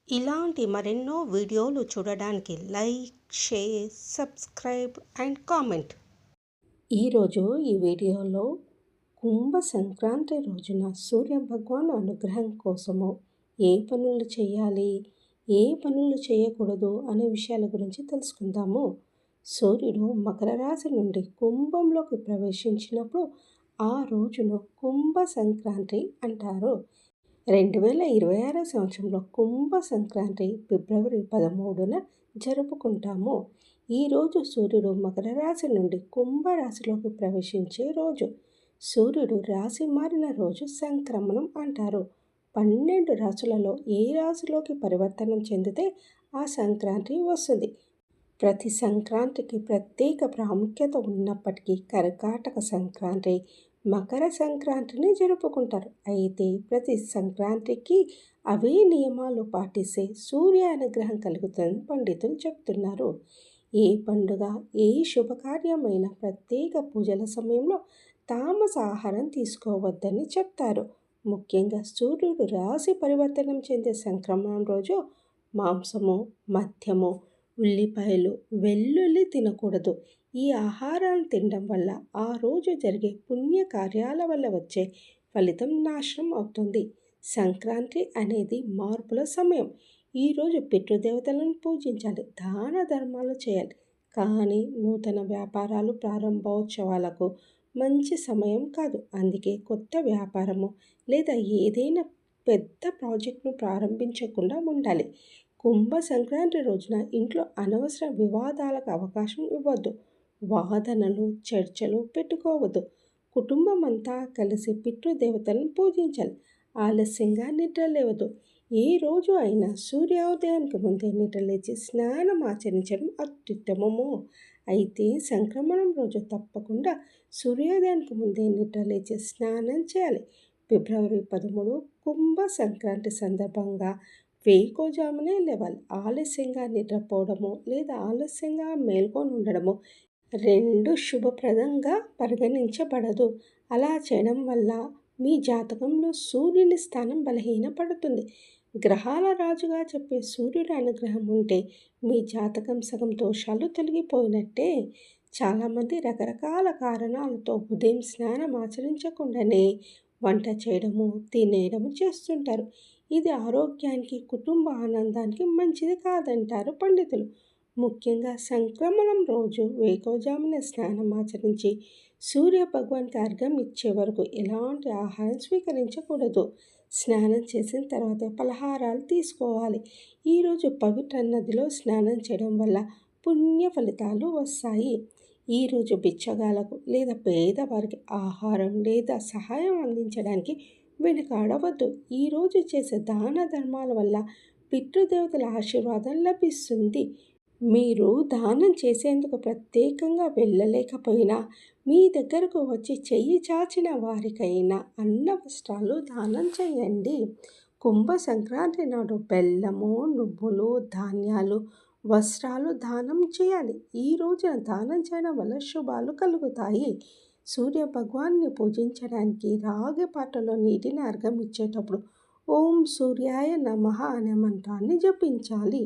ఇలాంటి మరెన్నో వీడియోలు చూడడానికి like, share, subscribe and comment. ఈరోజు ఈ వీడియోలో కుంభ సంక్రాంతి రోజున సూర్య భగవాన్ అనుగ్రహం కోసము ఏ పనులు చేయాలి, ఏ పనులు చేయకూడదు అనే విషయాల గురించి తెలుసుకుందాము. సూర్యుడు మకర రాశి నుండి కుంభంలోకి ప్రవేశించినప్పుడు ఆ రోజును కుంభ సంక్రాంతి అంటారు. 2026 సంవత్సరంలో కుంభ సంక్రాంతి ఫిబ్రవరి 13న జరుపుకుంటాము. ఈరోజు సూర్యుడు మకర రాశి నుండి కుంభరాశిలోకి ప్రవేశించే రోజు. సూర్యుడు రాశి మారిన రోజు సంక్రమణం అంటారు. 12 రాశులలో ఏ రాశిలోకి పరివర్తనం చెందితే ఆ సంక్రాంతి వస్తుంది. ప్రతి సంక్రాంతికి ప్రత్యేక ప్రాముఖ్యత ఉన్నప్పటికీ కర్కాటక సంక్రాంతి, మకర సంక్రాంతిని జరుపుకుంటారు. అయితే ప్రతి సంక్రాంతికి అవే నియమాలు పాటిస్తే సూర్య అనుగ్రహం కలుగుతుందని పండితులు చెప్తున్నారు. ఏ పండుగ, ఏ శుభకార్యమైన ప్రత్యేక పూజల సమయంలో తామస ఆహారం తీసుకోవద్దని చెప్తారు. ముఖ్యంగా సూర్యుడు రాశి పరివర్తనం చెందే సంక్రమణం రోజు మాంసము, మద్యము, ఉల్లిపాయలు, వెల్లుల్లి తినకూడదు. ఈ ఆహారాన్ని తినడం వల్ల ఆ రోజు జరిగే పుణ్య కార్యాల వల్ల వచ్చే ఫలితం నాశనం అవుతుంది. సంక్రాంతి అనేది మార్పుల సమయం. ఈరోజు పితృదేవతలను పూజించాలి, దాన ధర్మాలు చేయాలి. కానీ నూతన వ్యాపారాలు ప్రారంభోత్సవాలకు మంచి సమయం కాదు. అందుకే కొత్త వ్యాపారము లేదా ఏదైనా పెద్ద ప్రాజెక్టును ప్రారంభించకుండా ఉండాలి. కుంభ సంక్రాంతి రోజున ఇంట్లో అనవసర వివాదాలకు అవకాశం ఇవ్వద్దు. వాదనలు, చర్చలు పెట్టుకోవద్దు. కుటుంబం అంతా కలిసి పితృదేవతలను పూజించాలి. ఆలస్యంగా నిద్ర లేవద్దు. ఏ రోజు అయినా సూర్యోదయానికి ముందే నిద్రలేచి స్నానం ఆచరించడం అత్యుత్తమము. అయితే సంక్రమణం రోజు తప్పకుండా సూర్యోదయానికి ముందే నిద్రలేచి స్నానం చేయాలి. ఫిబ్రవరి 13 కుంభ సంక్రాంతి సందర్భంగా వేకువజామునే లేవాలి. ఆలస్యంగా నిద్రపోవడము లేదా ఆలస్యంగా మేల్కొని ఉండడము రెండు శుభప్రదంగా పరిగణించబడదు. అలా చేయడం వల్ల మీ జాతకంలో సూర్యుని స్థానం బలహీనపడుతుంది. గ్రహాల రాజుగా చెప్పే సూర్యుడి అనుగ్రహం ఉంటే మీ జాతకం సగం దోషాలు తొలగిపోయినట్టే. చాలామంది రకరకాల కారణాలతో ఉదయం స్నానం ఆచరించకుండానే వంట చేయడము, తినేయడము చేస్తుంటారు. ఇది ఆరోగ్యానికి, కుటుంబ ఆనందానికి మంచిది కాదంటారు పండితులు. ముఖ్యంగా సంక్రమణం రోజు వేకువజామున స్నానం ఆచరించి సూర్య భగవాన్కి అర్ఘ్యం ఇచ్చే వరకు ఎలాంటి ఆహారం స్వీకరించకూడదు. స్నానం చేసిన తర్వాత పలహారాలు తీసుకోవాలి. ఈరోజు పవిత్ర నదిలో స్నానం చేయడం వల్ల పుణ్య ఫలితాలు వస్తాయి. ఈరోజు బిచ్చగాలకు లేదా పేదవారికి ఆహారం లేదా సహాయం అందించడానికి వెనుకాడవద్దు. ఈరోజు చేసే దాన ధర్మాల వల్ల పితృదేవతల ఆశీర్వాదం లభిస్తుంది. మీరు దానం చేసేందుకు ప్రత్యేకంగా వెళ్ళలేకపోయినా మీ దగ్గరకు వచ్చి చెయ్యి చాచిన వారికైనా అన్న వస్త్రాలు దానం చేయండి. కుంభ సంక్రాంతి నాడు బెల్లము, నువ్వులు, ధాన్యాలు, వస్త్రాలు దానం చేయాలి. ఈ రోజున దానం చేయడం వల్ల శుభాలు కలుగుతాయి. సూర్య భగవాన్ని పూజించడానికి రాగి పాత్రలో నీటిని అర్ఘ్యం ఇచ్చేటప్పుడు ఓం సూర్యాయ నమః అనే మంత్రాన్ని జపించాలి.